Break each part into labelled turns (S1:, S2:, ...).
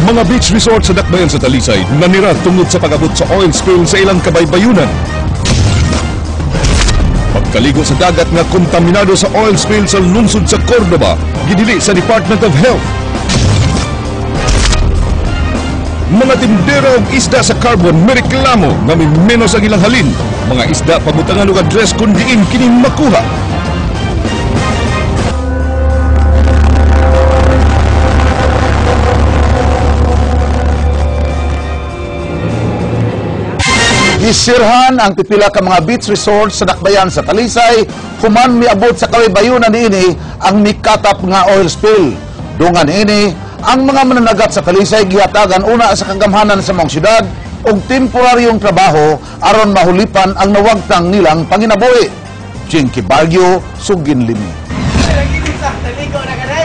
S1: Mga beach resort sa dakbayan sa Talisay nanira tungod sa pag-abot sa oil spill sa ilang kabaybayunan. Pagkaligo sa dagat nga kontaminado sa oil spill sa lungsod sa Cordova, gidili sa Department of Health. Mga tindera og isda sa Carbon mereklamo nga may menos ang ilang halin. Mga isda pabutangan og address kung diin kining makuha.
S2: Isirhan ang pipila ka mga beach resort sa dakbayan sa Talisay human miabot sa kabaybayunan niini ang mikatap nga oil spill. Dungan ini ang mga mananagat sa Talisay gihatagan una sa kagamhanan sa mga syudad og temporaryong trabaho aron mahulipan ang nawagtang nilang panginabuhi. Jinky Bargyo, Sugin Limi.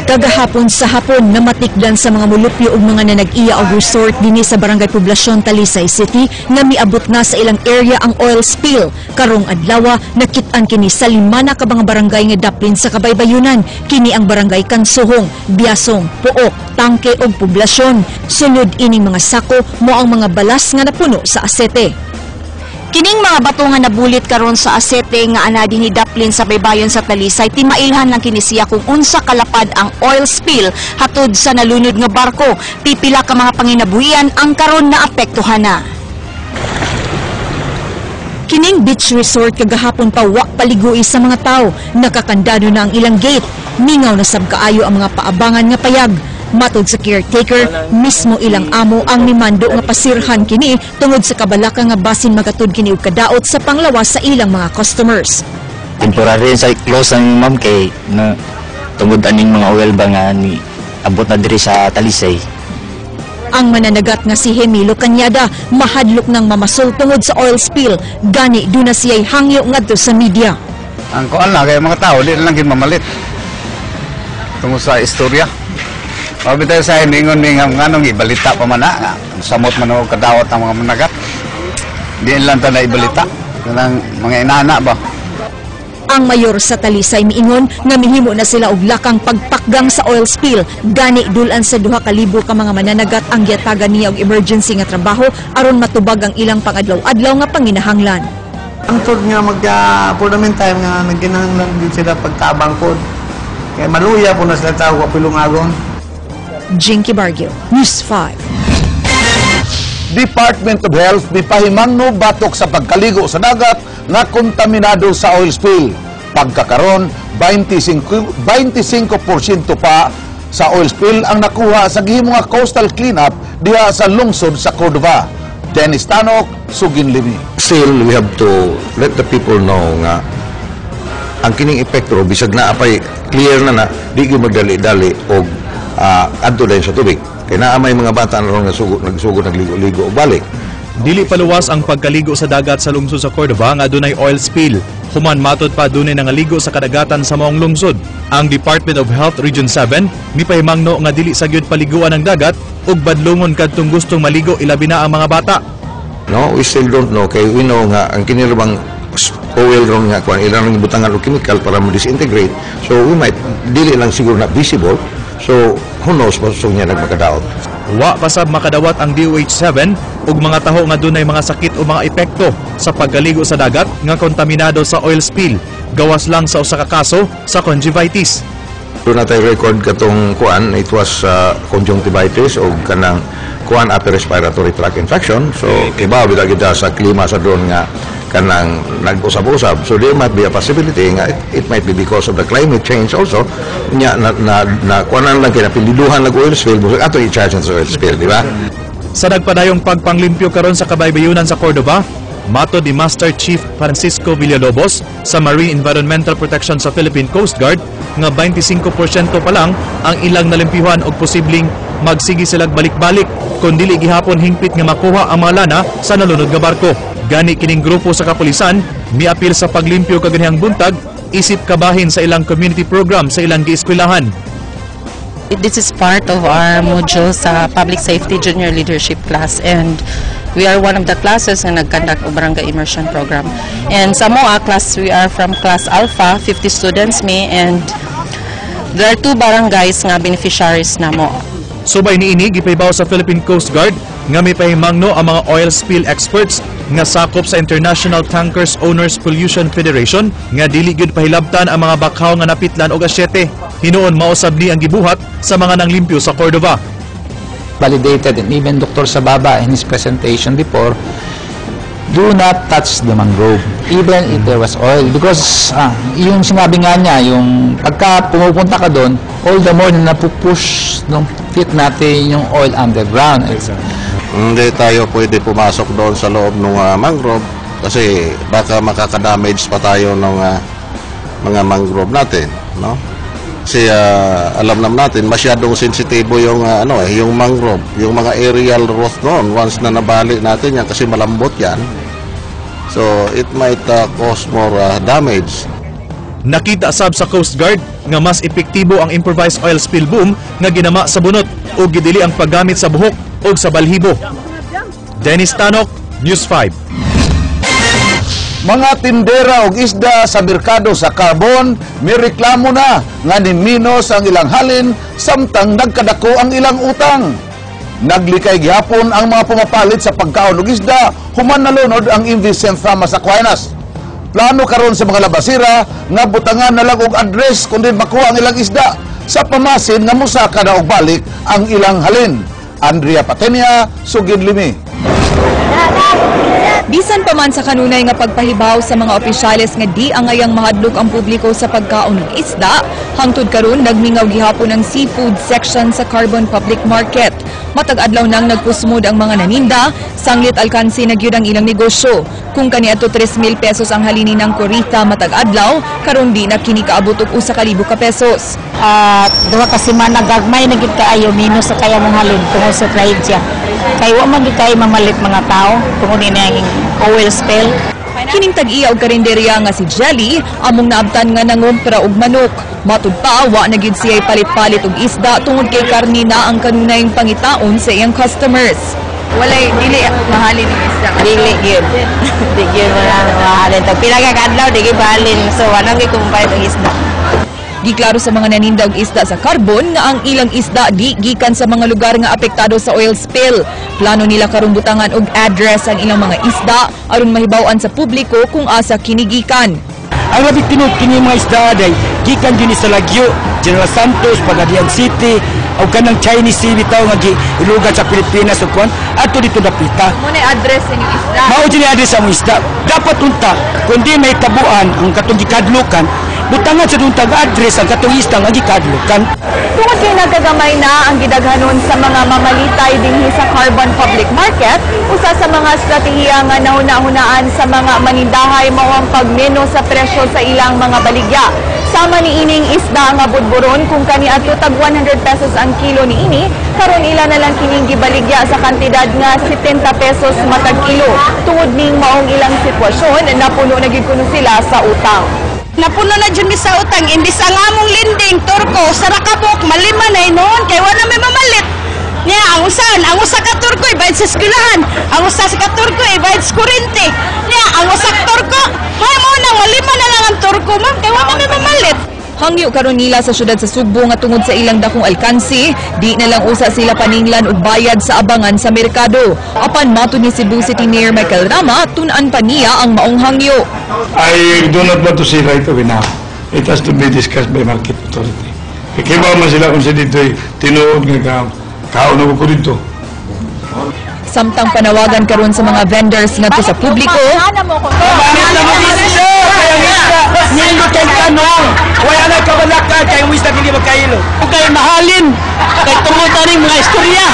S3: Kagahapon sa hapon namatikdan sa mga mulupyo ug mga nanag-iya og resort dinhi sa Barangay Poblasyon Talisay City nga miabot na sa ilang area ang oil spill. Karong adlaw nakit-an kini sa 5 ka mga barangay nga daplin sa kabaybayunan. Kini ang Barangay Kansuhong, Biasong, Puok, Tangke ug Poblasyon. Sunod ining mga sako mo ang mga balas nga napuno sa asete. Kining mga bato nga nabulit karon sa asete nga ana dinhi daplin sa baybayon sa Talisay timailhan lang kini siya kung unsa kalapad ang oil spill hatod sa nalunod nga barko. Pipila ka mga panginabuhian ang karon na apektuhan na. Kining beach resort kagahapon pa wa paligui sa mga tao. Nakakandado na ang ilang gate. Mingaw na sab kaayo ang mga paabangan nga payag. Matod sa caretaker, mismo ilang amo ang mimando nga pasirhan kini tungod sa kabalaka nga basin magatud kini og kadaot sa panglawas sa ilang mga customers.
S4: Temporary sa close ang ma'am kay na tungod aning mga oil ba nga ni abot na diri sa Talisay.
S3: Ang mananagat nga si Hemilo Cañada mahadlok ng mamasol tungod sa oil spill. Gani duna siya'y hangyo ngadto sa media.
S2: Ang kuan na kay mga tao di lang gid mamalit. Tungod sa istorya. Sabi tayo sa ingon nganong ibalita pa man na samot man og kadawat ang mga managat. Di lang ta na ibalita kanang mga inana ba.
S3: Ang mayor sa Talisay miingon nga mihimo na sila og lakang pagpakgang sa oil spill. Gani dulan sa 2,000 ka mga mananagat ang giatagan niya og emergency nga trabaho aron matubag ang ilang pangadlaw-adlaw nga panginahanglan.
S5: Ang tod nga for the meantime nga nagkinahanglan din sila pagtabang pod. Kaya maluya po na sila tao kapilong agon.
S3: Jinky Bargyo, News 5.
S2: Department of Health mipahimangno batok sa pagkaligo sa dagat nga kontaminado sa oil spill. Pagkakaron 25% pa sa oil spill ang nakuha sa gihimo nga coastal cleanup diha sa lungsod sa Cordova. Dennis Tanok, Sugin Limi.
S6: Still, we have to let the people know nga ang kining epekto bisag na apay clear na di gyud magdali-dali og adto din sa tubig. Kaya naamay mga bata na nagsugod nagligo-ligo o balik.
S7: Dili paluwas ang pagkaligo sa dagat sa lungsod sa Cordova nga dunay oil spill. Human matod pa dunay nangaligo sa kadagatan sa maong lungsod. Ang Department of Health Region 7 mipahimangno nga dili sa gyud paliguan ang dagat ug badlongon kadtong gustong maligo ilabi na ang mga bata.
S6: No, we still don't know kay we know nga ang kinirabang oil ron nga kuan ilang gibutangan og chemical para mo-disintegrate. So we might dili lang siguro na visible. So, who knows kung niya nagmakadaot.
S7: Wa pasab makadawat ang DOH-7 ug mga taho nga dunay mga sakit o mga epekto sa pagkaligo sa dagat nga kontaminado sa oil spill. Gawas lang sa usa ka kaso sa conjunctivitis.
S6: Doon natin record katong kuan, it was conjunctivitis o kanang kuan upper respiratory tract infection. So, iba bitaw kita sa klima sa doon nga kanang nag-usab-usab. So there might be a possibility nga it might be because of the climate change also nya na kuanan lang kina pindiduhan lag oil spill busog ato i-charge sa oil spill, di ba?
S7: Sa nagpadayong pagpanglimpyo karon sa kabaybayunan sa Cordova, matod ni Master Chief Francisco Villalobos sa Marine Environmental Protection sa Philippine Coast Guard nga 25% pa lang ang ilang nalimpyuhan og posibleng magsigi sila balik-balik kun dili gihapon hingpit nga makuha ang mga lana sa nalunod nga barko. Gani kining grupo sa kapulisan miapil sa paglimpyo kaganihang buntag isip kabahin sa ilang community program sa ilang gieskwelahan.
S8: This is part of our module sa Public Safety Junior Leadership class and we are one of the classes na nag-conduct o barangay immersion program. And sa MOA class, we are from class Alpha, 50 students me, and there are 2 barangays nga beneficiaries na mo.
S7: Subay niini gipahibaw sa Philippine Coast Guard nga may pahimangno ang mga oil spill experts nga sakop sa International Tankers Owners Pollution Federation nga dili gyud pahilabtan ang mga bakhaw nga napitlan og asyete. Hinuon mausab ni ang gibuhat sa mga nanglimpyo sa Cordova.
S9: Validated, and even Dr. Sababa in his presentation before, do not touch the mangrove even if there was oil, because yung sinabi nga niya, yung pagka pumupunta ka doon, all the more na napupush ng fit natin yung oil underground.
S6: Hindi tayo pwede pumasok doon sa loob ng mangrove kasi baka makakadamage pa tayo ng mga mangrove natin, no? Kasi alam naman natin masyadong sensitibo yung yung mangrove, yung mga aerial growth noon once na nabali natin yan kasi malambot yan. So it might cause more damage.
S7: Nakita sab sa Coast Guard nga mas epektibo ang improvised oil spill boom nga ginama sa bunot o gidili ang paggamit sa buhok o sa balhibo. Dennis Tanok, News 5.
S2: Mga tindera og isda sa merkado sa Carbon may reklamo na nga niminus ang ilang halin samtang nagkadako ang ilang utang. Naglikay gihapon ang mga pumapalit sa pagkaon og isda human nalunod ang Invicent Farmers Aquinas. Plano karon sa mga labasira nga butangan na lang og address kundi makuha ang ilang isda sa pamasin nga musaka na og balik ang ilang halin. Andrea Patenia, Sugid Limi.
S3: Bisan pa man sa kanunay nga pagpahibaw sa mga opisyales nga di angayang mahadlok ang publiko sa pagkaon ng isda, hangtod karon nagmingaw gihapon ang seafood section sa Carbon Public Market. Matag adlaw nang nagpusmod ang mga naninda, sanglit alkansi na gyud ang ilang negosyo. Kung kaniadto 3,000 pesos ang halini ng kurita matag adlaw, karon di na kini kaabot og 1,000 ka pesos.
S10: Duha ka semana gagmay na gid kaayo minus sa kaya mong halin tungod sa trade siya. Kay wa man gid kay mamalit mga tao tungod ni ang oil spill.
S3: Kining tag-iya og karinderya nga si Jelly among naabtan nga nangompra og manok. Matud pa wa na gid siya palit-palit og isda tungod kay karni na ang kanunayng pangitaon sa iyang customers.
S10: Walay dili mahalin ng isda. Dili gyud. Di gyud mahalin to. Pila ka adlaw di gyud mahalin. So wala gyud kumpay og isda.
S3: Giklaro sa mga naninda og isda sa Carbon nga ang ilang isda di gikan sa mga lugar nga apektado sa oil spill. Plano nila karon butangan og address ang ilang mga isda aron mahibaw-an sa publiko kung asa kinigikan.
S11: Ang labing tinud kini mga isda day gikan din sa Lagyo, General Santos, Pagadian City, o kanang Chinese Sea bitaw nga ilugat sa Pilipinas ug kon ato dito dapita.
S3: Mo na address sa inyong isda.
S11: Mao din address sa mga isda. Dapat unta kundi may tabuan ang katong gikadlukan. Butangan sa duntag address ang katong isda nga gikadlukan.
S3: Tungod kay nagagamay na ang gidaghanon sa mga mamalitay dinhi sa Carbon Public Market, usa sa mga estratehiya nga nauna-hunaan sa mga manindahay mao ang pagmeno sa presyo sa ilang mga baligya. Sama ni ining isda nga budburon kung kaniadto tag 100 pesos ang kilo ni ini, karon ila na lang kining gibaligya sa kantidad nga 70 pesos matag kilo. Tungod ning maong ilang sitwasyon, napuno na gid kuno sila sa utang.
S10: Napuno na dyan sa utang, imbis ang among linding, turko, sarakabok, malima na noon, kaya wala may mamalit. Niya, ang usa ka turko, ibayad sa eskwelahan. Ang usa ka turko, ibayad sa kurente. Niya, ang usa ka turko, hay mo na, malima na lang ang turko, ma'am, kaya wala may mamalit.
S3: Hangyo karon nila sa syudad sa Sugbo nga tungod sa ilang dakong alkansi, di na lang usa sila paninglan og bayad sa abangan sa merkado. Apan matud ni Cebu City Mayor Michael Rama, tun-an pa niya ang maong hangyo.
S12: I do not want to say right away now. It has to be discussed by market authority. Kaya ba man sila kung sa dito tinuod nga kaon ko dito.
S3: Samtang panawagan karon sa mga vendors ngadto sa publiko.
S11: Nilo kay tanong, wala na kabalaka kay wisda kini magkailo. Kay mahalin, kay tungod ani mga istorya.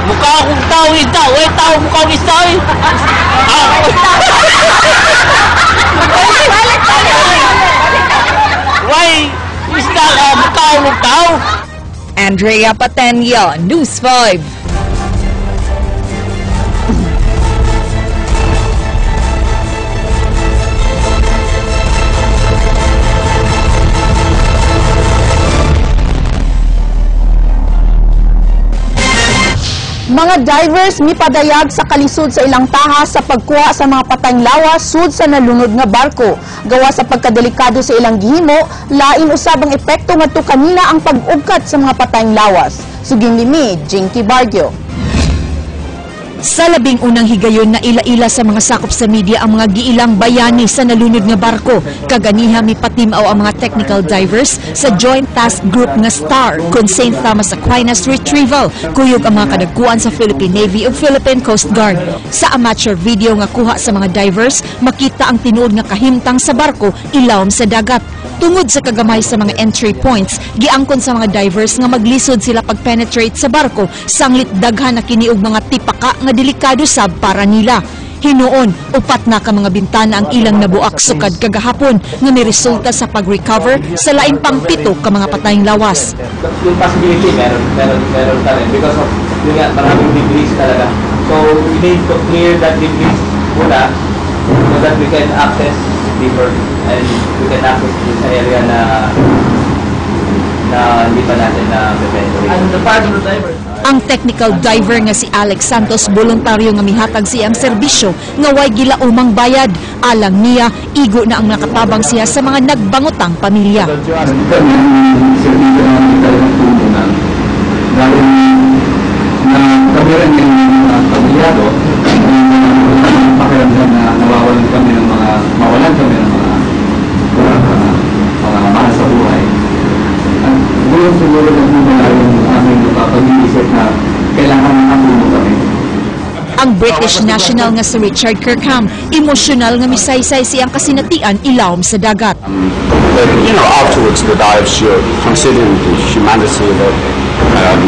S11: Mukha akong tao isda, way tao mukha akong isda. Why isda mukha akong tao?
S3: Andrea Patenya, News 5.
S13: Mga divers mipadayag sa kalisod sa ilang taha sa pagkuha sa mga patayng lawas sud sa nalunod nga barko. Gawa sa pagkadelikado sa ilang gihimo, lain usab ang epekto ngadto kanila ang pag-ugkat sa mga patayng lawas. Sugin Limi, Jinky Bargyo.
S3: Sa labing unang higayon na ila-ila sa mga sakop sa media ang mga giilang bayani sa nalunod nga barko. Kaganiha mi patimaw ang mga technical divers sa Joint Task Group nga STAR kun St. Thomas Aquinas Retrieval, kuyog ang mga kadagkuan sa Philippine Navy ug Philippine Coast Guard. Sa amateur video nga kuha sa mga divers, makita ang tinuod nga kahimtang sa barko ilawom sa dagat. Tungod sa kagamay sa mga entry points, giangkon sa mga divers nga maglisod sila pag-penetrate sa barko, sanglit daghan na kini og mga tipaka nga delikado sab para nila. Hinuon, upat na ka mga bintana ang ilang nabuak sukad kagahapon nga niresulta sa pag-recover sa laing pang 7 ka mga patayng lawas.
S14: Yung possibility, meron ka rin because of yun nga, maraming debris talaga. So, we need to clear that debris muna so that we can access deeper and we can access sa area na hindi pa natin na-penetrate. And the part of the diver?
S3: Ang technical diver nga si Alex Santos voluntaryo nga mihatag siyang serbisyo nga way gilaumang bayad. Alang niya, igo na ang nakatabang siya sa mga nagbangutang pamilya.
S15: Kami rin yung pamilyado, pakiramdam na mawalan kami ng mga mahal sa buhay. At doon siguro nagmumula yung aming pag-iisip na kailangan makatulong kami.
S3: Ang British national nga si Richard Kirkham, emosyonal nga misaysay siyang kasinatian ilawom sa dagat.
S16: You know, afterwards the dives, you're considering the humanity that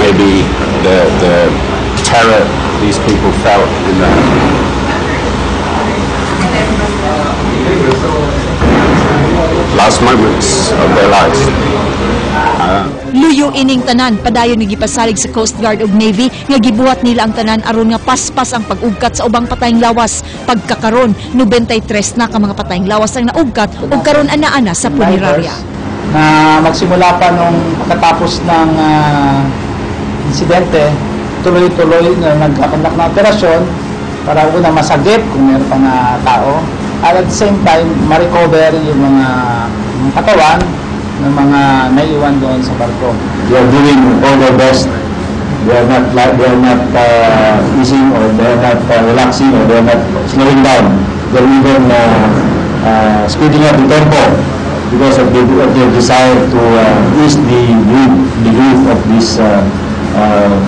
S16: maybe the terror these people felt in the last moments of their lives.
S3: Luyo ining tanan, padayon nga gipasalig sa Coast Guard ug Navy nga gibuhat nila ang tanan aron nga paspas ang pag-ugkat sa ubang patayng lawas. Pagkakaron, 93 na ka mga patayng lawas ang naugkat ug karon ana-ana sa punerarya.
S9: Na magsimula pa nung pagkatapos ng insidente, tuloy-tuloy na nagkakandak na operasyon para una masagip kung meron pang tao. At the same time, ma-recover yung mga katawan ng mga naiwan doon sa barko.
S15: They are doing all their best. They are not easing or they are not relaxing or they are not slowing down. They are even speeding up the tempo because of their desire to ease the grief of these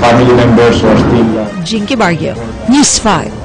S15: family members who are still...
S3: Jinky Bargyo, News 5.